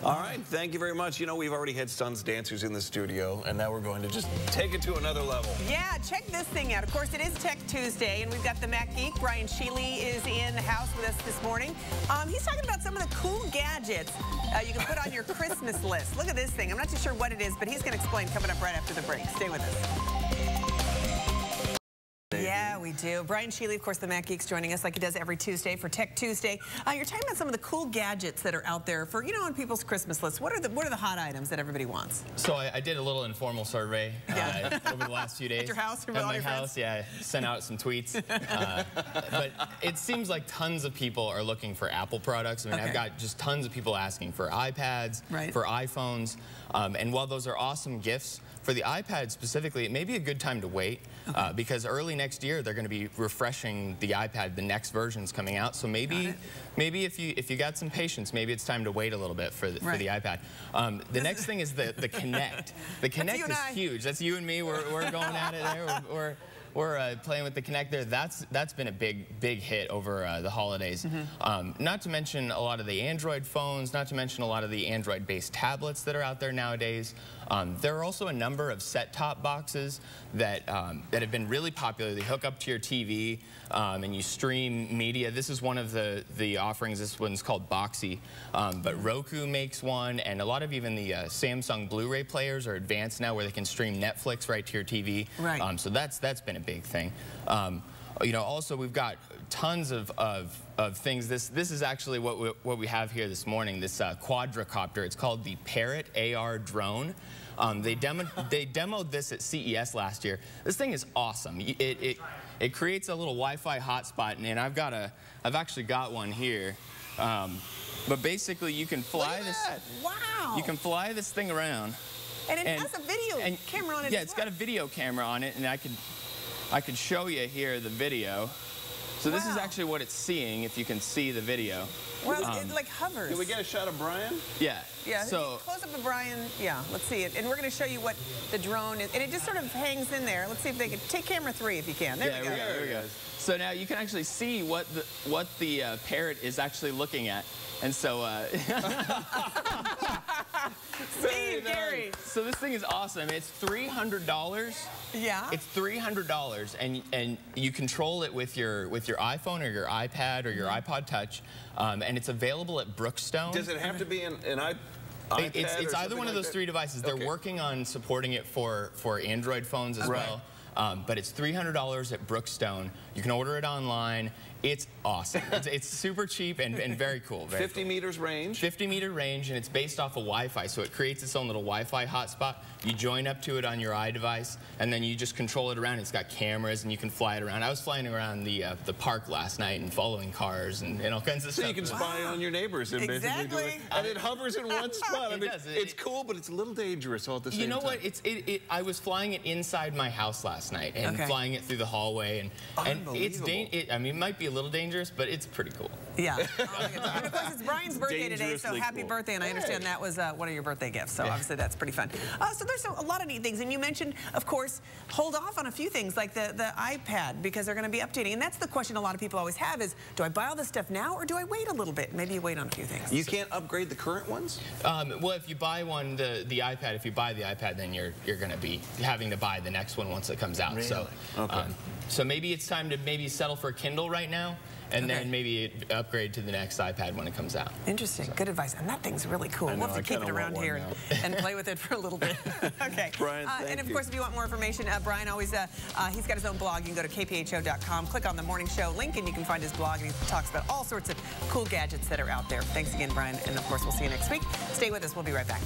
All right, thank you very much. You know, we've already had Sons dancers in the studio, and now we're going to just take it to another level. Yeah, check this thing out. Of course, it is Tech Tuesday, and we've got the Mac Geek. Brian Sheely is in the house with us this morning. He's talking about some of the cool gadgets you can put on your Christmas list. Look at this thing. I'm not too sure what it is, but he's going to explain coming up right after the break. Stay with us. Yeah, we do. Brian Sheely, of course, the Mac Geek's joining us like he does every Tuesday for Tech Tuesday. You're talking about some of the cool gadgets that are out there for, you know, on people's Christmas lists. What are the hot items that everybody wants? So I did a little informal survey over the last few days. At your house? At my house, yeah. I sent out some tweets. But it seems like tons of people are looking for Apple products. I mean, I've got just tons of people asking for iPads, for iPhones. And while those are awesome gifts, for the iPad specifically, it may be a good time to wait because early next year they're going to be refreshing the iPad. The next version's coming out, so maybe if you got some patience, maybe it's time to wait a little bit for the iPad. The next thing is the Kinect. The Kinect is huge. That's you and me. We're going at it there. We're playing with the Kinect there. That's been a big hit over the holidays. Not to mention a lot of the Android phones, not to mention a lot of the Android-based tablets that are out there nowadays. There are also a number of set-top boxes that have been really popular. They hook up to your TV and you stream media. This is one of the offerings. This one's called Boxy. But Roku makes one, and a lot of even the Samsung Blu-ray players are advanced now where they can stream Netflix right to your TV. So that's been a big thing. You know, also we've got tons of things. This is actually what we have here this morning. This quadricopter. It's called the Parrot AR drone. They demoed this at CES last year. This thing is awesome. It creates a little Wi-Fi hotspot, and I've actually got one here. But basically, you can fly this. Wow! You can fly this thing around. And it has a video camera on it. Yeah, it's got a video camera on it, and I could show you here the video. So this is actually what it's seeing, if you can see the video. Well, it like hovers. Can we get a shot of Brian? Yeah. Yeah, so close up of Brian. Yeah, let's see it. And we're going to show you what the drone is. And it just sort of hangs in there. Let's see if they can take camera 3 if you can. There we go. There we go. So now you can actually see what the Parrot is actually looking at. And so Steve, Gary. So this thing is awesome. It's $300. Yeah. It's $300, and you control it with your iPhone or your iPad or your iPod Touch, and it's available at Brookstone. Does it have to be an iPad? It's either one of those 3 devices. They're working on supporting it for Android phones as well. But it's $300 at Brookstone. You can order it online. It's awesome. It's super cheap and very cool. 50 meters range? 50-meter range, and it's based off of Wi-Fi, so it creates its own little Wi-Fi hotspot. You join up to it on your iDevice, and then you just control it around. It's got cameras, and you can fly it around. I was flying around the park last night and following cars and all kinds of stuff. So you can spy on your neighbors and basically do it. And it hovers in one spot. I mean, it's cool, but it's a little dangerous all at the same time. You know what? I was flying it inside my house last night and flying it through the hallway, and it's I mean, it might be a little dangerous, but it's pretty cool. Yeah. And of course, it's Brian's birthday today, so happy birthday. And I understand that was one of your birthday gifts, so obviously that's pretty fun. So there's a lot of neat things. And you mentioned, of course, hold off on a few things like the iPad because they're going to be updating. And that's the question a lot of people always have is, do I buy all this stuff now or do I wait a little bit? Maybe you wait on a few things. You can't upgrade the current ones? Well, if you buy one, the iPad, if you buy the iPad, then you're going to be having to buy the next one once it comes out. Really? So maybe it's time to settle for Kindle right now, and then maybe upgrade to the next iPad when it comes out. Interesting. Good advice. And that thing's really cool. We'll have to keep it around here and play with it for a little bit. Okay. Brian, and of course, if you want more information, Brian always, he's got his own blog. You can go to kpho.com, click on the morning show link, and you can find his blog. And he talks about all sorts of cool gadgets that are out there. Thanks again, Brian. And of course, we'll see you next week. Stay with us. We'll be right back.